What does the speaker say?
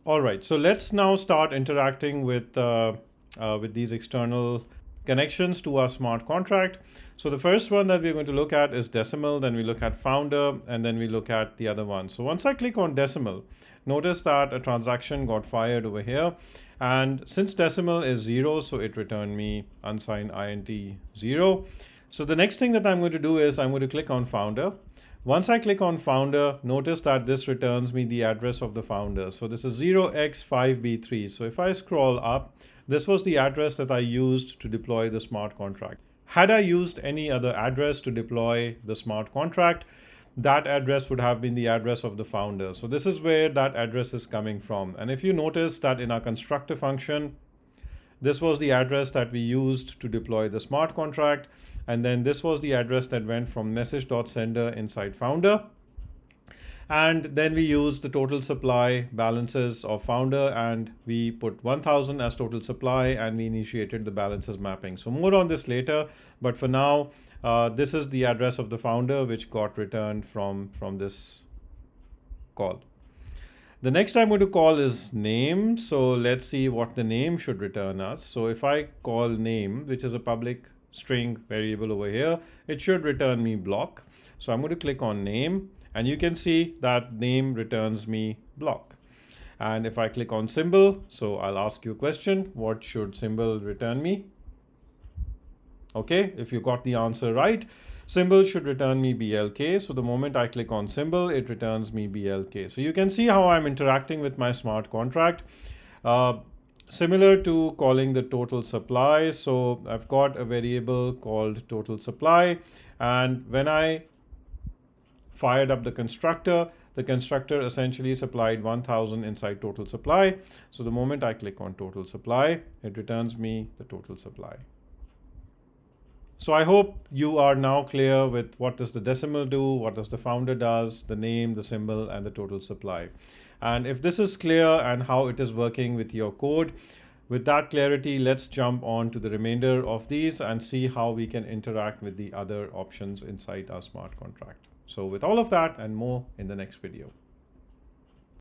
All right, so let's now start interacting with these external connections to our smart contract. So the first one that we're going to look at is decimal, then we look at founder, and then we look at the other one. So once I click on decimal, notice that a transaction got fired over here. And since decimal is 0, so it returned me unsigned int 0. So the next thing that I'm going to do is I'm going to click on founder. Once I click on founder, notice that this returns me the address of the founder. So this is 0x5b3. So if I scroll up, this was the address that I used to deploy the smart contract. Had I used any other address to deploy the smart contract, that address would have been the address of the founder. So this is where that address is coming from. And if you notice that in our constructor function, this was the address that we used to deploy the smart contract. And then this was the address that went from message.sender inside founder. And then we used the total supply balances of founder, and we put 1000 as total supply, and we initiated the balances mapping. So more on this later, but for now, this is the address of the founder which got returned from this call. The next I'm going to call is name. So let's see what the name should return us. So if I call name, which is a public string variable over here, it should return me block. So I'm going to click on name, and you can see that name returns me block. And if I click on symbol, so I'll ask you a question, what should symbol return me? Okay, if you got the answer right, symbol should return me BLK. So the moment I click on symbol, it returns me BLK. So you can see how I'm interacting with my smart contract. Similar to calling the total supply. So I've got a variable called total supply. And when I fired up the constructor essentially supplied 1000 inside total supply. So the moment I click on total supply, it returns me the total supply. So I hope you are now clear with what does the decimal do, what does the founder does, the name, the symbol, and the total supply. And if this is clear and how it is working with your code, with that clarity, let's jump on to the remainder of these and see how we can interact with the other options inside our smart contract. So with all of that and more in the next video.